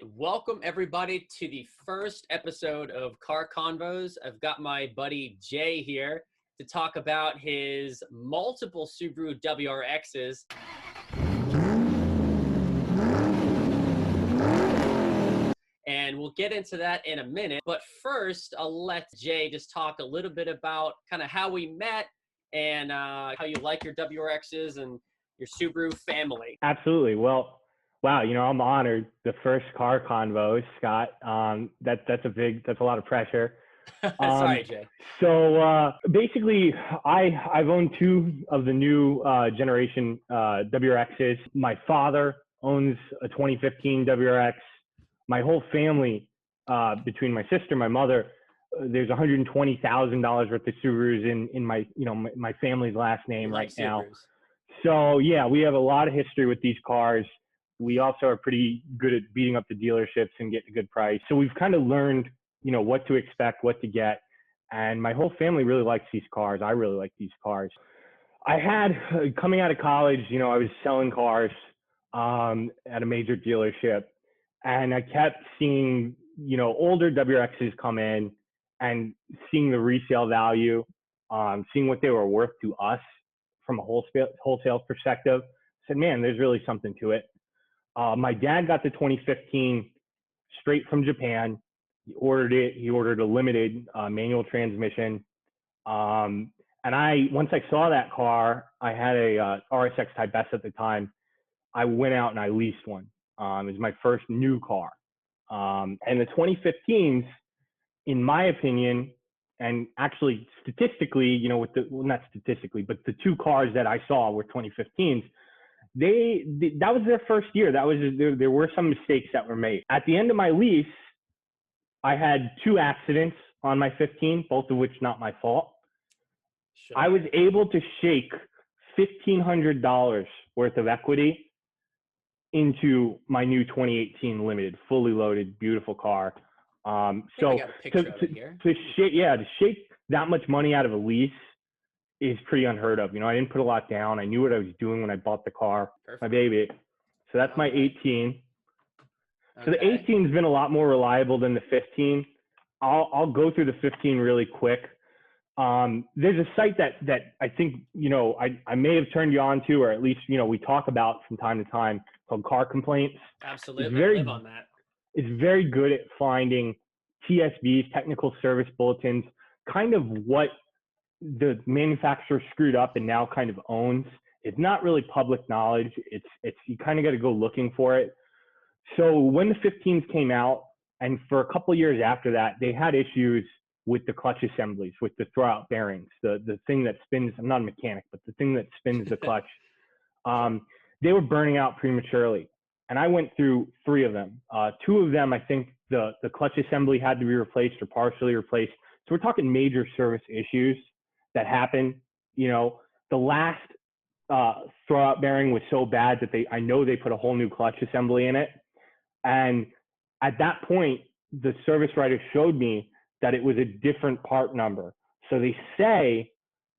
Welcome everybody to the first episode of Car Convos. I've got my buddy Jay here to talk about his multiple Subaru WRXs. And we'll get into that in a minute. But first, I'll let Jay just talk a little bit about kind of how we met and how you like your WRXs and your Subaru family. Absolutely. Well, wow, I'm honored. The first Car Convos, Scott. That's a lot of pressure. Sorry, Jay. So basically, I've owned two of the new generation WRXs. My father owns a 2015 WRX. My whole family, between my sister, my mother, there's $120,000 worth of Subarus in my family's last name right now. So yeah, we have a lot of history with these cars. We also are pretty good at beating up the dealerships and getting a good price. So we've kind of learned, what to expect, what to get. And my whole family really likes these cars. I really like these cars. I had, coming out of college, I was selling cars at a major dealership. And I kept seeing, older WRXs come in and seeing the resale value, seeing what they were worth to us from a wholesale perspective. I said, man, there's really something to it. My dad got the 2015 straight from Japan. He ordered it. He ordered a limited manual transmission. And once I saw that car, I had a RSX Type S at the time. I went out and I leased one. It was my first new car. And the 2015s, in my opinion, and actually statistically, not statistically, but the two cars that I saw were 2015s. That was their first year. There were some mistakes that were made. At the end of my lease, I had two accidents on my 15, both of which not my fault. Sure. I was able to shake $1,500 worth of equity into my new 2018 limited, fully loaded, beautiful car. So to shake that much money out of a lease is pretty unheard of. I didn't put a lot down. I knew what I was doing when I bought the car, my baby. So that's my 18. So the 18's been a lot more reliable than the 15. I'll go through the 15 really quick. There's a site that I think, I may have turned you on to, or at least, we talk about from time to time, called Car Complaints. Absolutely. I live on that. It's very good at finding TSVs, technical service bulletins, kind of what the manufacturer screwed up and now kind of owns. It's not really public knowledge. It's you kind of got to go looking for it. So when the 15s came out, and for a couple of years after that, they had issues with the clutch assemblies, with the throwout bearings, the thing that spins. I'm not a mechanic, but the thing that spins the clutch. They were burning out prematurely. And I went through three of them. Two of them, I think the clutch assembly had to be replaced or partially replaced. So we're talking major service issues that happened. The last throwout bearing was so bad that I know they put a whole new clutch assembly in it. And at that point, the service writer showed me that it was a different part number. So they say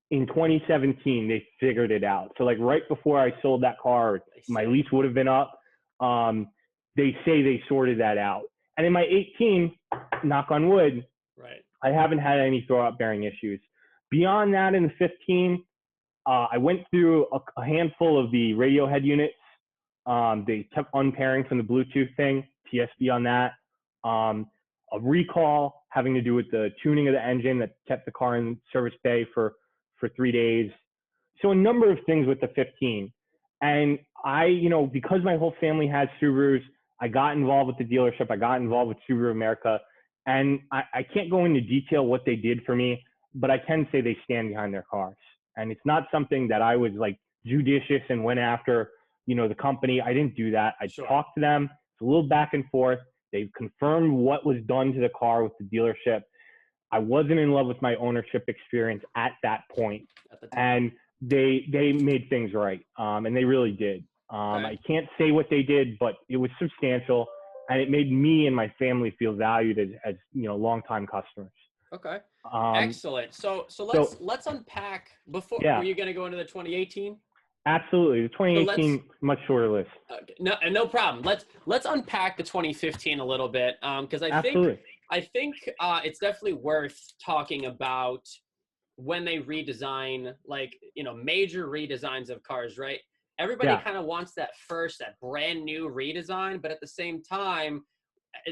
in 2017, they figured it out. So like right before I sold that car, my lease would have been up. They say they sorted that out. And in my 18, knock on wood, right, I haven't had any throwout bearing issues. Beyond that, in the 15, I went through a handful of the radio head units. They kept unpairing from the Bluetooth thing, TSB on that. A recall having to do with the tuning of the engine that kept the car in service bay for 3 days. So a number of things with the 15. And because my whole family has Subarus, I got involved with the dealership. I got involved with Subaru America. And I can't go into detail what they did for me, but I can say they stand behind their cars. And it's not something that I was like judicious and went after, the company. I didn't do that. I talked to them. It's a little back and forth. They've confirmed what was done to the car with the dealership. I wasn't in love with my ownership experience at that point. And they made things right. And they really did. I can't say what they did, but it was substantial. And it made me and my family feel valued as longtime customers. Okay. Excellent. So let's unpack before. Were you going to go into the 2018? Absolutely. The So let's 2018, much shorter list. no problem. Let's unpack the 2015 a little bit, because Absolutely. I think it's definitely worth talking about when they redesign, like, major redesigns of cars, right? Everybody Yeah. kind of wants that brand new redesign, but at the same time,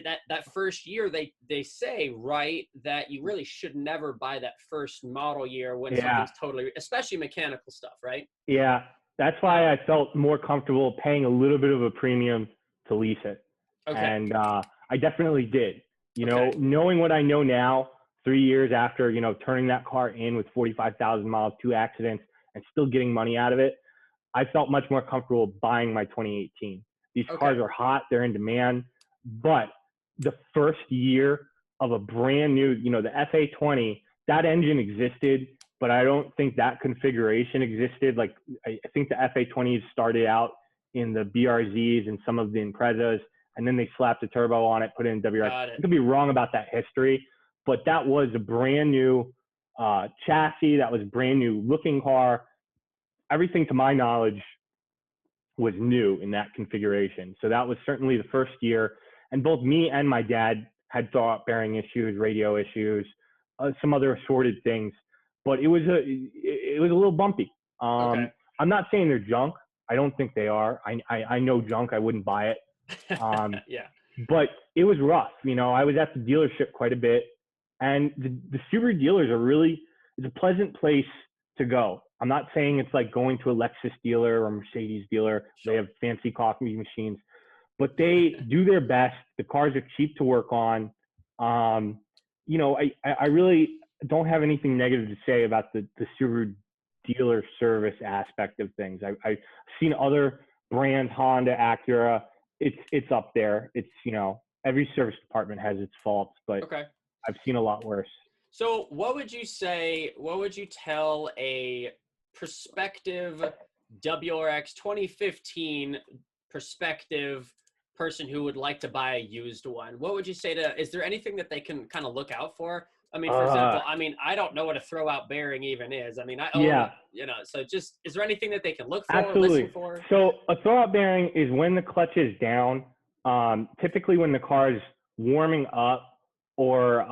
that first year they say, right, that you really should never buy that first model year when Yeah. something's totally, especially mechanical stuff, right? Yeah. That's why I felt more comfortable paying a little bit of a premium to lease it. Okay. And I definitely did. Okay. Knowing what I know now, 3 years after, turning that car in with 45,000 miles, 2 accidents, and still getting money out of it, I felt much more comfortable buying my 2018. These Okay. cars are hot, they're in demand, but the first year of a brand new, the FA20, that engine existed, but I don't think that configuration existed. Like, I think the FA20s started out in the BRZs and some of the Imprezas, and then they slapped a turbo on it, put it in WRX. Got it. I could be wrong about that history, but that was a brand new chassis. That was a brand new looking car. Everything, to my knowledge, was new in that configuration. So that was certainly the first year. And both me and my dad had throwout bearing issues, radio issues, some other assorted things. But it was a little bumpy. Okay. I'm not saying they're junk. I don't think they are. I know junk. I wouldn't buy it. Yeah. But it was rough. I was at the dealership quite a bit, and the Subaru dealers it's a pleasant place to go. I'm not saying it's like going to a Lexus dealer or a Mercedes dealer. Sure. They have fancy coffee machines, but they do their best. The cars are cheap to work on. I really don't have anything negative to say about the Subaru dealer service aspect of things. I've seen other brands, Honda, Acura. It's up there. It's, every service department has its faults, but Okay. I've seen a lot worse. So what would you tell a prospective WRX 2015 prospective person who would like to buy a used one? What would you say is there anything that they can kind of look out for? I mean, for example, I don't know what a throwout bearing even is. I mean, I own, so just, is there anything that they can look for or listen for? So a throwout bearing is when the clutch is down, typically when the car is warming up, or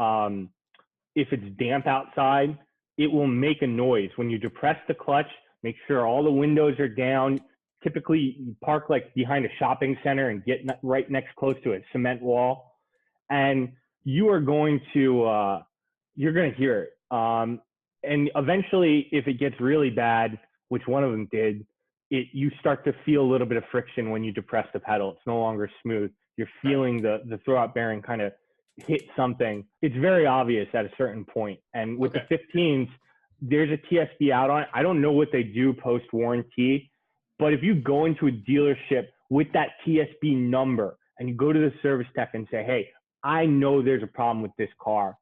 if it's damp outside, it will make a noise. When you depress the clutch, make sure all the windows are down. Typically, you park like behind a shopping center and get right next close to a cement wall, and you are going to hear it. And eventually, if it gets really bad, which one of them did, you start to feel a little bit of friction when you depress the pedal. It's no longer smooth. You're feeling the throwout bearing kind of hit something. It's very obvious at a certain point. And with the 15s, there's a TSB out on it. I don't know what they do post warranty, but if you go into a dealership with that TSB number and you go to the service tech and say, hey, I know there's a problem with this car.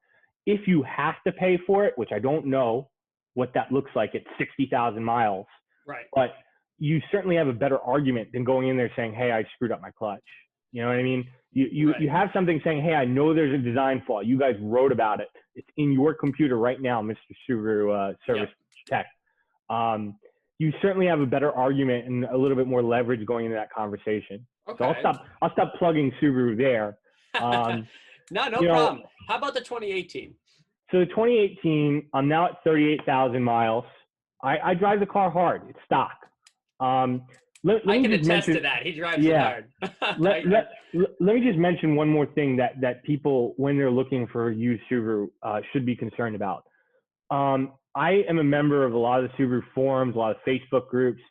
If you have to pay for it, which I don't know what that looks like at 60,000 miles, right? But you certainly have a better argument than going in there saying, hey, I screwed up my clutch. You know what I mean? You have something saying, hey, I know there's a design flaw. You guys wrote about it. It's in your computer right now, Mr. Subaru service tech. You certainly have a better argument and a little bit more leverage going into that conversation. Okay. So I'll stop plugging Subaru there. No problem. How about the 2018? So the 2018, I'm now at 38,000 miles. I drive the car hard. It's stock. I can attest to that. He drives it hard. let me just mention one more thing that people, when they're looking for a used Subaru, should be concerned about. I am a member of a lot of the Subaru forums, a lot of Facebook groups.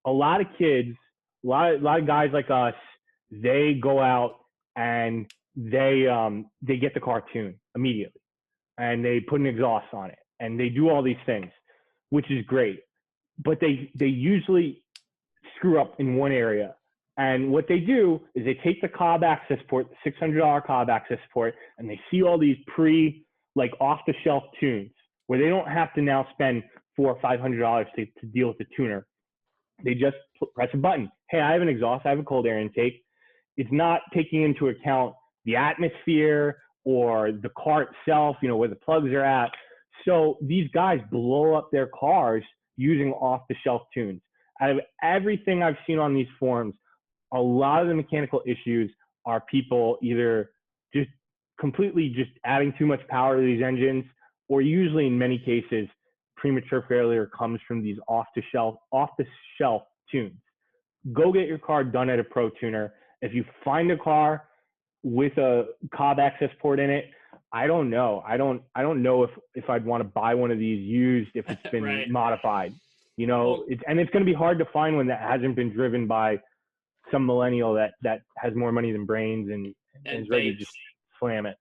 A lot of kids, a lot of guys like us, they go out and they get the car tuned immediately, and they put an exhaust on it, and they do all these things, which is great. But they usually screw up in one area. And what they do is they take the Cobb access port, the $600 Cobb access port, and they see all these off-the-shelf tunes where they don't have to now spend $400 or $500 to deal with the tuner. They just press a button. Hey, I have an exhaust. I have a cold air intake. It's not taking into account the atmosphere or the car itself, where the plugs are at. So these guys blow up their cars using off-the-shelf tunes. Out of everything I've seen on these forums, a lot of the mechanical issues are people either just completely just adding too much power to these engines, or usually in many cases, premature failure comes from these off-the-shelf tunes. Go get your car done at a pro tuner. If you find a car with a Cobb access port in it, I don't know. I don't know if I'd want to buy one of these used if it's been Right. modified. You know, Well, it's going to be hard to find one that hasn't been driven by some millennial that has more money than brains and is ready to just slam it.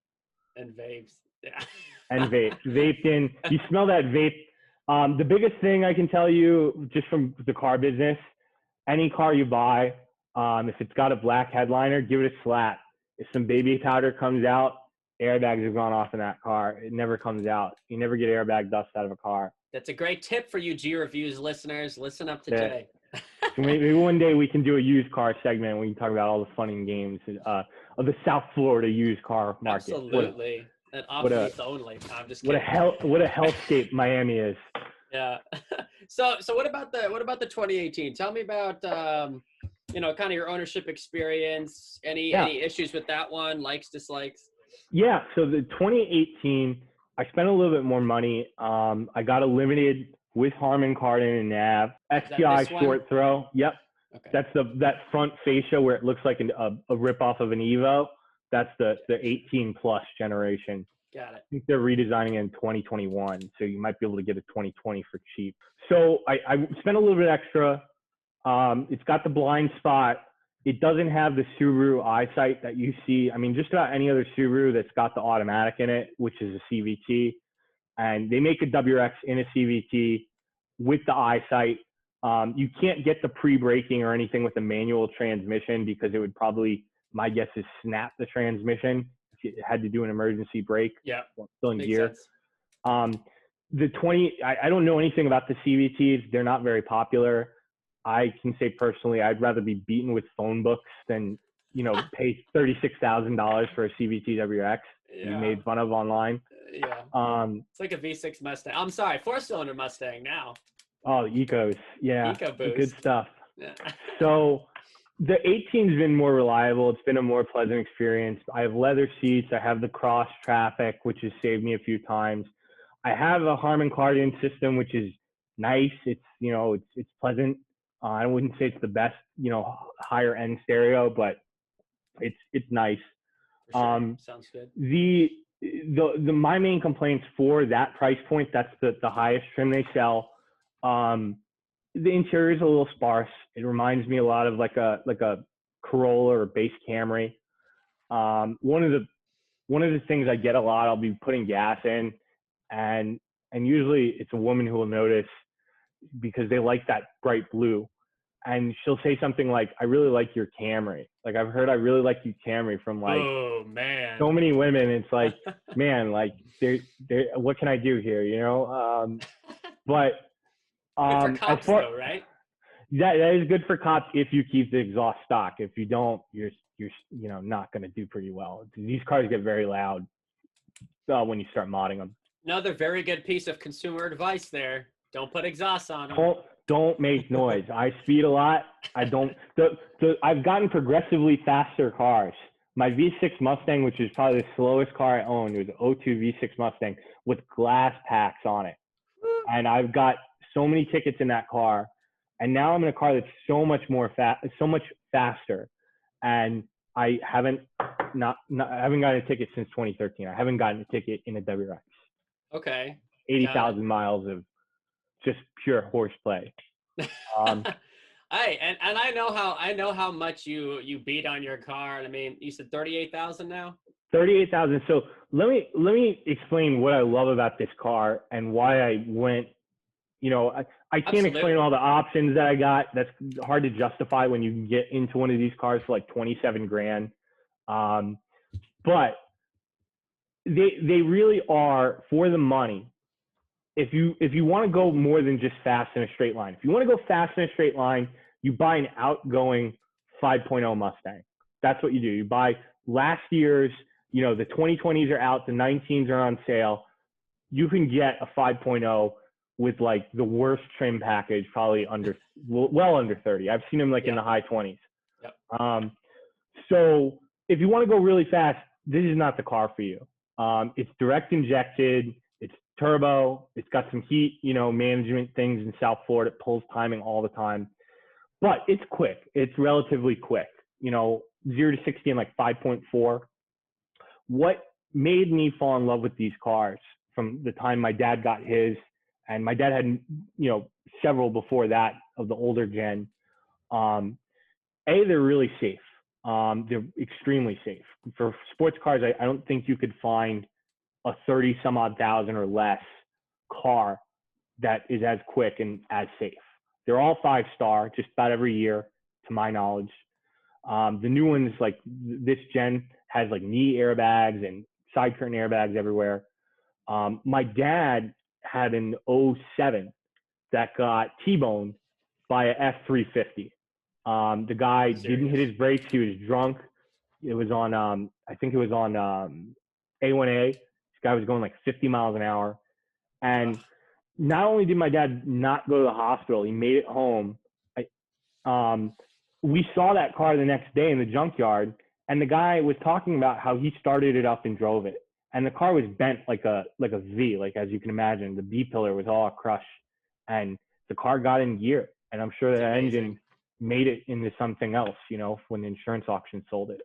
And vapes. Yeah. And vaped in. You smell that vape. The biggest thing I can tell you just from the car business, any car you buy, if it's got a black headliner, give it a slap. If some baby powder comes out, airbags have gone off in that car. It never comes out. You never get airbag dust out of a car. That's a great tip for you G Reviews listeners. Listen up to Jay. So maybe one day we can do a used car segment. We can talk about all the fun and games of the South Florida used car market. Absolutely. And off-lease only. I'm just kidding. What a hellscape Miami is. Yeah. So what about the 2018? Tell me about kind of your ownership experience. Any issues with that one? Likes, dislikes? Yeah. So the 2018, I spent a little bit more money. I got a limited with Harman Kardon and nav. STI short throw. Yep. Okay. That's that front fascia where it looks like a rip-off of an Evo. That's the 18 plus generation. Got it. I think they're redesigning it in 2021, so you might be able to get a 2020 for cheap. So I spent a little bit extra. It's got the blind spot. It doesn't have the Subaru eyesight that you see. I mean, just about any other Subaru that's got the automatic in it, which is a CVT. And they make a WRX in a CVT with the eyesight. You can't get the pre-braking or anything with a manual transmission because it would probably, my guess is, snap the transmission. If you had to do an emergency brake. Yeah. Still in gear. Sense. I don't know anything about the CVTs. They're not very popular. I can say personally, I'd rather be beaten with phone books than, pay $36,000 for a CVT WRX to be made fun of online. Yeah. It's like a V6 Mustang. I'm sorry, 4-cylinder Mustang now. Oh, Ecos. Yeah. EcoBoost. Good stuff. Yeah. So the 18's been more reliable. It's been a more pleasant experience. I have leather seats. I have the cross traffic, which has saved me a few times. I have a Harman Kardon system, which is nice. It's, it's pleasant. I wouldn't say it's the best, higher end stereo, but it's nice. Sure. Sounds good. My main complaints for that price point, that's the highest trim they sell. The interior is a little sparse. It reminds me a lot of like a Corolla or base Camry. One of the things I get a lot, I'll be putting gas in, and usually it's a woman who will notice because they like that bright blue. And she'll say something like, "I really like your Camry." Like, I've heard, "I really like you Camry," from like, oh man, so many women. It's like, man, like, what can I do here? But good for cops, though, right? That is good for cops if you keep the exhaust stock. If you don't, you're not going to do pretty well. These cars get very loud when you start modding them. Another very good piece of consumer advice there. Don't put exhaust on them. Don't make noise. I speed a lot. I've gotten progressively faster cars. My V6 Mustang, which is probably the slowest car I owned, it was an 02 V6 Mustang with glass packs on it. And I've got so many tickets in that car. And now I'm in a car that's so much faster. And I haven't gotten a ticket since 2013. I haven't gotten a ticket in a WRX. Okay. 80,000 miles of just pure horseplay. Hey, and I know how much you beat on your car. I mean, you said 38,000 now. 38,000. So let me explain what I love about this car and why I went. I can't explain all the options that I got. That's hard to justify when you can get into one of these cars for like 27 grand. But they really are for the money. If you want to go more than just fast in a straight line, if you want to go fast in a straight line, you buy an outgoing 5.0 Mustang. That's what you do. You buy last year's, the 2020s are out, the 19s are on sale. You can get a 5.0 with like the worst trim package, probably well under 30. I've seen them like in the high 20s. Yep. So if you want to go really fast, this is not the car for you. It's direct injected, it's turbo, it's got some heat, management things in South Florida. It pulls timing all the time, but it's quick. It's relatively quick, 0 to 60 in like 5.4. What made me fall in love with these cars from the time my dad got his, and my dad had, several before that of the older gen. They're really safe. They're extremely safe. For sports cars, I don't think you could find a 30 some odd thousand or less car that is as quick and as safe. They're all 5-star just about every year, to my knowledge. The new ones, like this gen, has like knee airbags and side curtain airbags everywhere. My dad had an '07 that got T-boned by a F350. The guy didn't hit his brakes. He was drunk. It was on, I think it was on A1A. This guy was going like 50 miles an hour. And not only did my dad not go to the hospital, he made it home. We saw that car the next day in the junkyard, and the guy was talking about how he started it up and drove it. And the car was bent like a V, like as you can imagine. The B pillar was all crushed, and the car got in gear. And I'm sure that engine made it into something else, when the insurance auction sold it.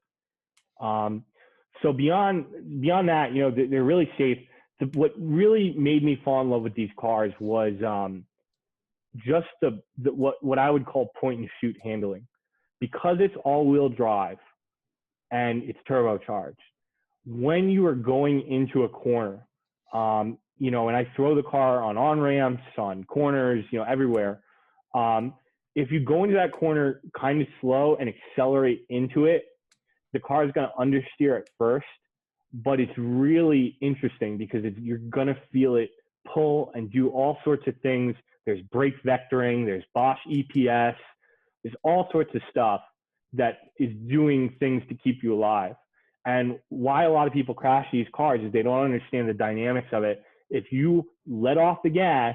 So beyond that, they're really safe. What really made me fall in love with these cars was just what I would call point and shoot handling, because it's all-wheel drive and it's turbocharged. When you are going into a corner, and I throw the car on on-ramps, on corners, everywhere. If you go into that corner kind of slow and accelerate into it, the car is going to understeer at first, but it's really interesting because you're going to feel it pull and do all sorts of things. There's brake vectoring, there's Bosch EPS, there's all sorts of stuff that is doing things to keep you alive. And why a lot of people crash these cars is they don't understand the dynamics of it. If you let off the gas,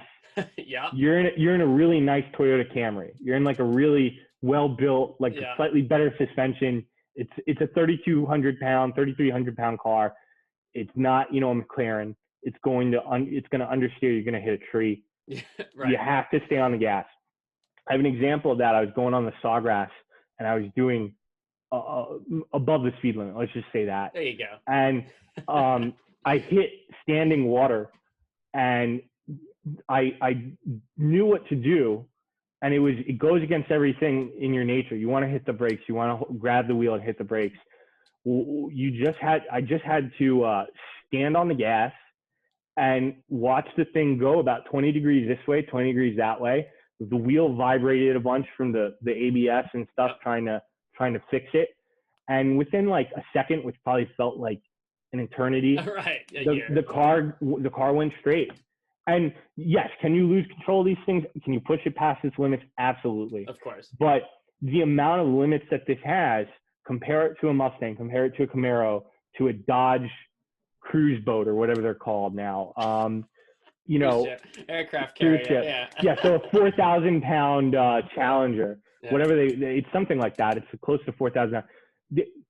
you're in a really nice Toyota Camry. You're in like a really well-built, like a slightly better suspension. It's a 3,300 pound car. It's not, a McLaren. It's going to understeer. You're going to hit a tree. Right. You have to stay on the gas. I have an example of that. I was going on the Sawgrass and I was doing above the speed limit. Let's just say that. There you go. And I hit standing water, and I knew what to do. And it goes against everything in your nature. You want to hit the brakes. You want to grab the wheel and hit the brakes. I just had to stand on the gas and watch the thing go about 20 degrees this way, 20 degrees that way. The wheel vibrated a bunch from the ABS and stuff, trying to fix it. And within like a second, which probably felt like an eternity, right. the car went straight. And yes, can you lose control of these things? Can you push it past its limits? Absolutely. Of course. But the amount of limits that this has, compare it to a Mustang, compare it to a Camaro, to a Dodge cruise boat or whatever they're called now. Aircraft carrier. Yeah. So a 4,000 pound Challenger, whatever it's something like that. It's close to 4,000.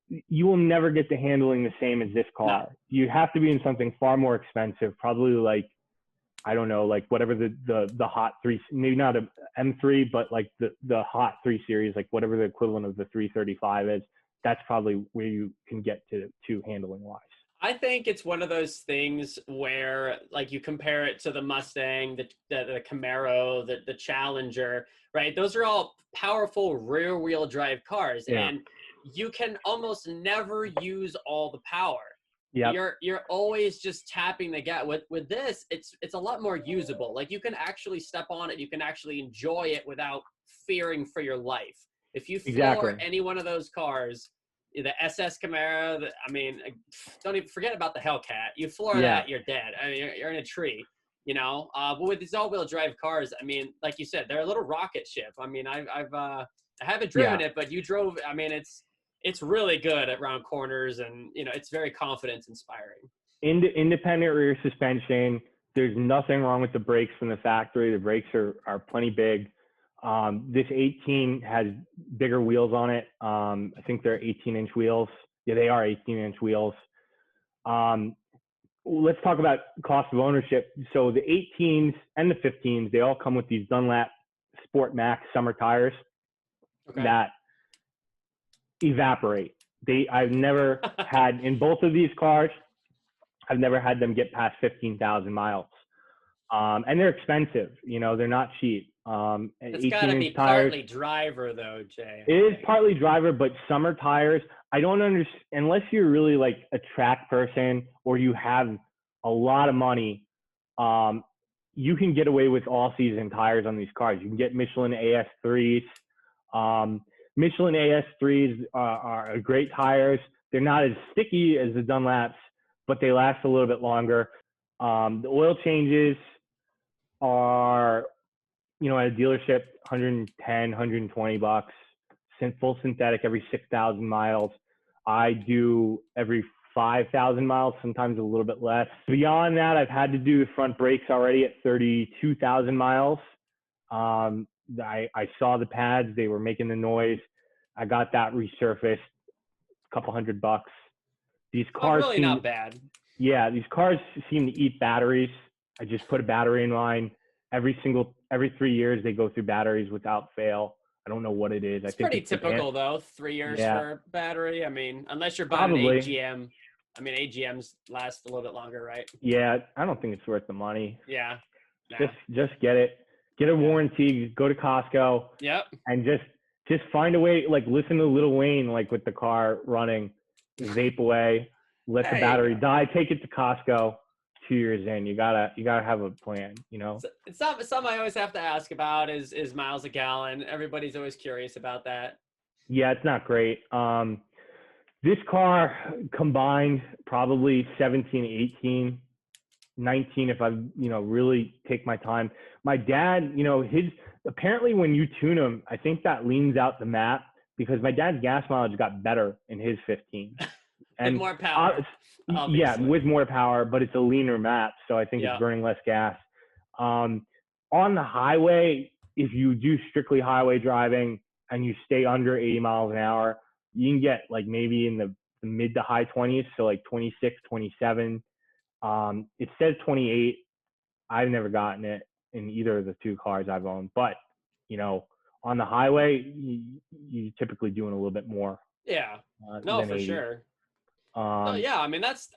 You will never get the handling the same as this car. No. You have to be in something far more expensive, probably like, I don't know, like whatever the Hot 3, maybe not a M3, but like the Hot 3 Series, like whatever the equivalent of the 335 is. That's probably where you can get to handling wise. I think it's one of those things where, like, you compare it to the Mustang, the Camaro, the Challenger, right? Those are all powerful rear-wheel drive cars, and you can almost never use all the power. Yeah, you're always just tapping the gas. With this, it's a lot more usable. Like, you can actually step on it, you can actually enjoy it without fearing for your life. If you floor any one of those cars, the SS Camaro, don't even forget about the Hellcat. You floor that, you're dead. I mean, you're in a tree, But with these all-wheel drive cars, I mean, like you said, they're a little rocket ship. I mean, I haven't driven it, but you drove. I mean, it's really good at round corners, and it's very confidence inspiring. Independent rear suspension, There's nothing wrong with the brakes from the factory. The brakes are plenty big. This 18 has bigger wheels on it. I think they're 18-inch wheels. Yeah, they are 18-inch wheels. Let's talk about cost of ownership. So the 18s and the 15s, they all come with these Dunlap Sport Max summer tires that evaporate. I've never had, in both of these cars, I've never had them get past 15,000 miles. And they're expensive, you know, they're not cheap. It's got to be partly driver though, Jay. It is partly driver, but summer tires, I don't understand, unless you're really like a track person or you have a lot of money, you can get away with all season tires on these cars. You can get Michelin AS3s. Michelin AS3s are great tires. They're not as sticky as the Dunlaps, but they last a little bit longer. The oil changes are, you know, at a dealership, 110, 120 bucks. Full synthetic every 6,000 miles. I do every 5,000 miles, sometimes a little bit less. Beyond that, I've had to do the front brakes already at 32,000 miles. I saw the pads, they were making the noise. I got that resurfaced, a couple $100. These cars really not bad. Yeah, these cars seem to eat batteries. I just put a battery in line. Every 3 years, they go through batteries without fail. I don't know what it is. It's I think pretty typical though, 3 years for battery. I mean, unless you're buying an AGM. I mean, AGMs last a little bit longer, right? Yeah, I don't think it's worth the money. Yeah. Just get it. Get a warranty. Go to Costco. Yep. And just find a way. Like listen to Lil Wayne, like with the car running, vape away, let the battery die. Take it to Costco. 2 years in, you gotta have a plan. You know. It's something I always have to ask about is miles a gallon. Everybody's always curious about that. Yeah, it's not great. This car combined probably 17, 18, 19 if I, you know, really take my time. My dad, you know, apparently when you tune him, I think that leans out the map because my dad's gas mileage got better in his 15. And more power. Yeah, with more power, but it's a leaner map, so I think it's burning less gas. On the highway, if you do strictly highway driving and you stay under 80 miles an hour, you can get like maybe in the mid to high 20s, so like 26, 27. It says 28. I've never gotten it in either of the two cars I've owned, but you know, on the highway, you're typically doing a little bit more. Yeah, no, for 80. Sure. Yeah, I mean that's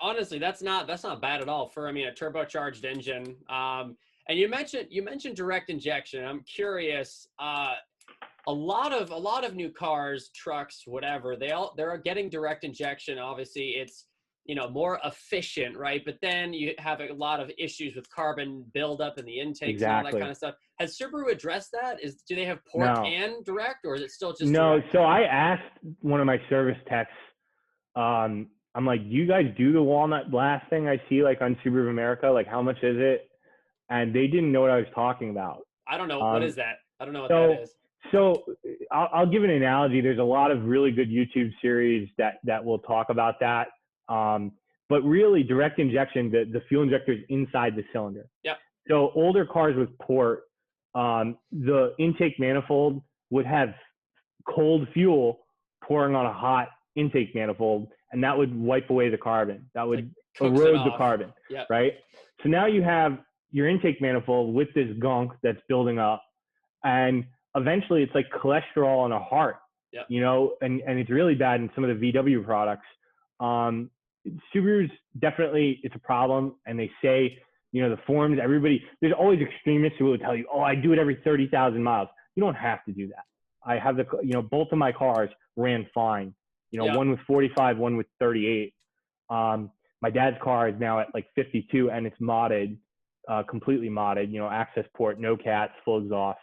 not bad at all for a turbocharged engine. And you mentioned direct injection. I'm curious. A lot of new cars, trucks, whatever, they're getting direct injection. Obviously, it's more efficient, right? But then you have a lot of issues with carbon buildup in the intakes and all that kind of stuff. Has Subaru addressed that? Do they have port and direct, or is it still just direct? So I asked one of my service techs. I'm like, do you guys do the walnut blast thing I see like on Subaru of America? Like, how much is it? And they didn't know what I was talking about. I don't know. What is that? I don't know what that is. So I'll give an analogy. There's a lot of really good YouTube series that will talk about that. But really, direct injection, the fuel injector is inside the cylinder. Yeah. So older cars with port, the intake manifold would have cold fuel pouring on a hot intake manifold, and that would wipe away the carbon. That would erode the carbon, right? So now you have your intake manifold with this gunk that's building up, and eventually it's like cholesterol in a heart, you know, and it's really bad in some of the VW products. Subaru's definitely, it's a problem, and they say, you know, the forums, there's always extremists who will tell you, oh, I do it every 30,000 miles. You don't have to do that. I have both of my cars ran fine. You know, one with 45, one with 38. My dad's car is now at like 52, and it's modded, completely modded, you know, access port, no cats, full exhaust.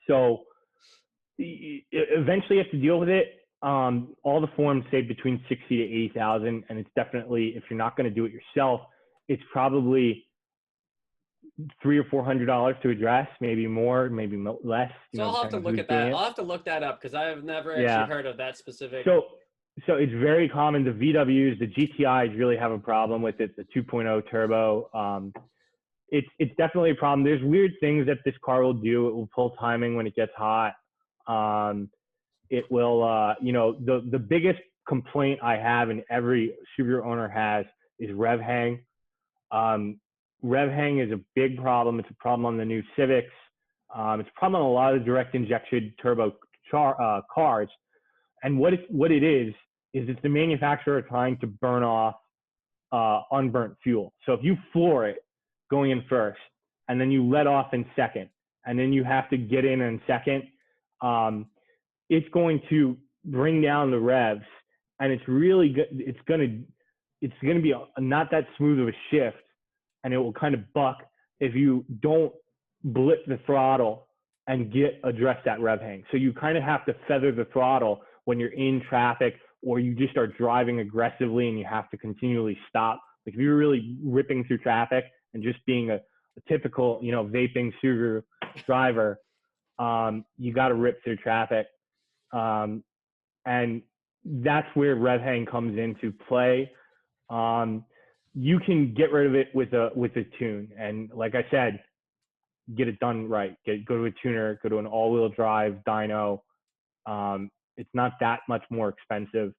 So eventually you have to deal with it. All the forums say between 60 to 80,000, and it's definitely, if you're not going to do it yourself, it's probably $300 or $400 to address, maybe more, maybe less. So I'll have to look at that. I'll have to look that up because I have never actually heard of that specific. So it's very common. The VWs, the GTIs really have a problem with it. The 2.0 turbo. it's definitely a problem. There's weird things that this car will do. It will pull timing when it gets hot. It will, the biggest complaint I have and every Subaru owner has is rev hang. Rev hang is a big problem. It's a problem on the new Civics. It's a problem on a lot of direct injection turbo cars. And what it is it's the manufacturer trying to burn off unburnt fuel. So if you floor it going in first, and then you let off in second, and then you have to get in second, it's going to bring down the revs, and it's really good. It's gonna be not that smooth of a shift, and it will kind of buck if you don't blip the throttle and address that rev hang. So you kind of have to feather the throttle when you're in traffic, or you just start driving aggressively and you have to continually stop. Like if you're really ripping through traffic and just being a typical, vaping Subaru driver, you got to rip through traffic. And that's where rev hang comes into play. You can get rid of it with a tune. And like I said, get it done right. Go to a tuner, go to an all-wheel drive dyno. It's not that much more expensive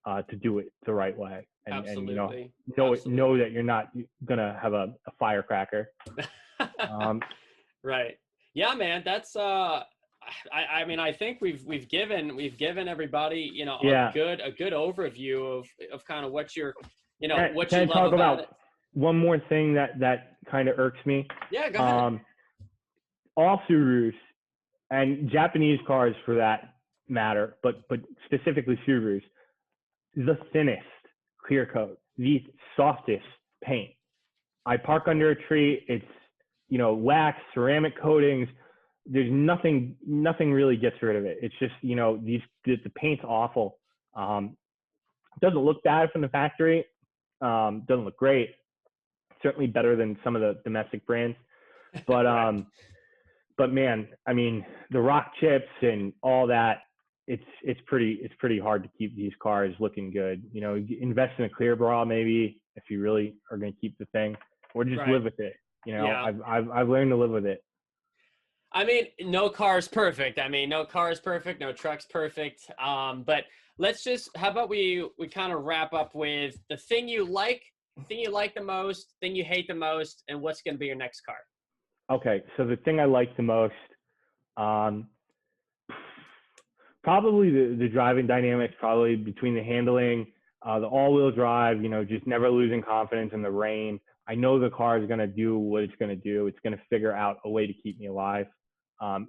to do it the right way. Absolutely. Know that you're not gonna have a firecracker. Right. Yeah, man. That's I mean, I think we've given everybody, a good overview of kind of what you're, what you love about it. One more thing that kind of irks me. Yeah, go ahead. All Subarus and Japanese cars for that matter, but specifically Subarus, the thinnest clear coat, the softest paint. I park under a tree. It's, wax, ceramic coatings. There's nothing really gets rid of it. It's just, the paint's awful. It doesn't look bad from the factory. Doesn't look great. Certainly better than some of the domestic brands. But, but man, I mean, the rock chips and all that, it's pretty hard to keep these cars looking good. Invest in a clear bra maybe if you really are going to keep the thing, or just live with it. I've learned to live with it. I mean, no car is perfect. No car is perfect. No truck's perfect. But let's just, how about we kind of wrap up with the thing you like the most, thing you hate the most, and what's going to be your next car. Okay. So the thing I like the most, probably the driving dynamics, probably between the handling, the all-wheel drive, just never losing confidence in the rain. I know the car is going to do what it's going to do. It's going to figure out a way to keep me alive.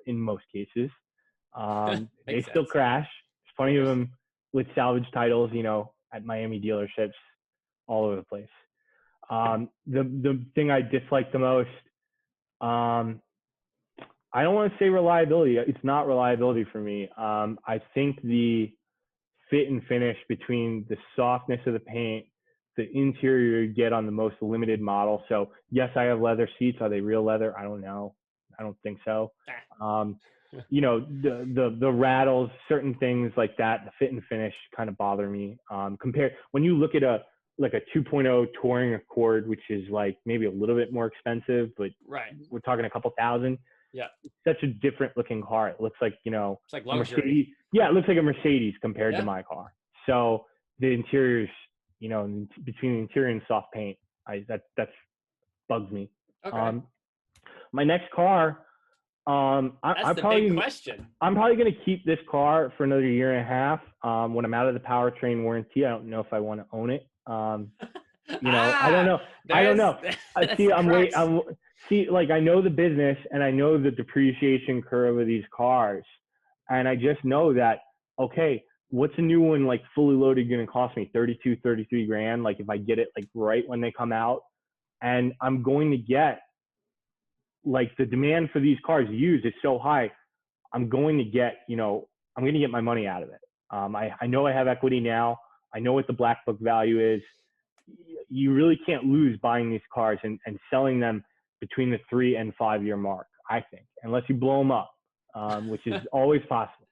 In most cases, they still crash. There's plenty of them with salvage titles, at Miami dealerships all over the place. The thing I dislike the most, I don't want to say reliability. It's not reliability for me. I think the fit and finish between the softness of the paint, the interior you get on the most limited model. So yes, I have leather seats. Are they real leather? I don't know. I don't think so. The rattles, certain things like that, the fit and finish kind of bother me. When you look at a 2.0 Touring Accord, which is like maybe a little bit more expensive, but we're talking a couple thousand. Yeah. It's such a different looking car. It looks like, it's like luxury. Mercedes. Yeah, it looks like a Mercedes compared to my car. So the interiors, between the interior and soft paint, that bugs me. Okay. My next car, that's the big question. I'm probably going to keep this car for another year and a half. When I'm out of the powertrain warranty, I don't know if I want to own it. I don't know. I know the business and I know the depreciation curve of these cars. And I just know that, okay, what's a new one like fully loaded going to cost me? 33 grand. Like if I get it like right when they come out, and I'm going to get, like, the demand for these cars used is so high. I'm going to get my money out of it. I know I have equity now. I know what the black book value is. You really can't lose buying these cars and selling them between the 3 and 5 year mark, I think, unless you blow them up, which is always possible.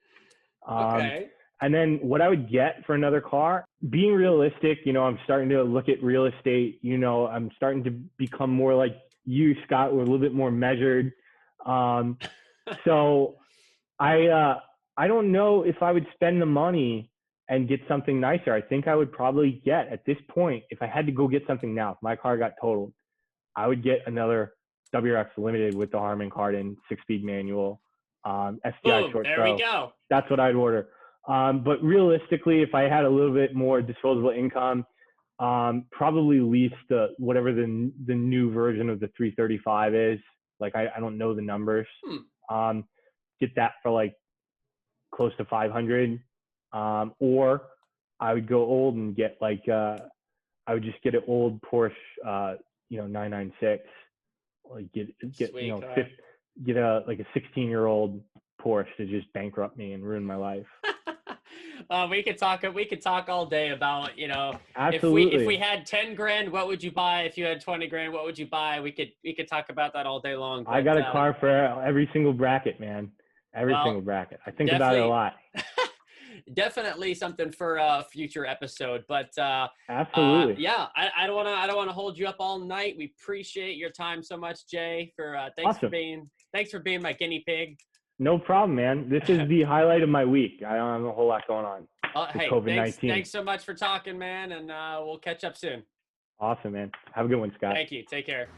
Okay. And then what I would get for another car, being realistic, I'm starting to look at real estate, I'm starting to become more like you, Scott, were a little bit more measured. So I don't know if I would spend the money and get something nicer. I think I would probably get, at this point, if I had to go get something now, if my car got totaled, I would get another WRX Limited with the Harman Kardon 6-speed manual, STI Boom, short there we throw. go. That's what I'd order. But realistically, if I had a little bit more disposable income, probably lease whatever the new version of the 335 is. Like I don't know the numbers. Get that for like close to 500. Or I would go old and get like I would just get an old Porsche 996. Like get Sweet car. get a 16-year-old Porsche to just bankrupt me and ruin my life. We could talk all day about, Absolutely. if we had 10 grand, what would you buy? If you had 20 grand, what would you buy? We could talk about that all day long. I got a car for every single bracket, man. Every single bracket. I think about it a lot. Definitely something for a future episode, but absolutely. Yeah, I don't want to hold you up all night. We appreciate your time so much, Jay. Thanks awesome. for being my guinea pig. No problem, man. This is the highlight of my week. I don't have a whole lot going on. Hey, COVID-19. Thanks so much for talking, man, and we'll catch up soon. Awesome, man. Have a good one, Scott. Thank you. Take care.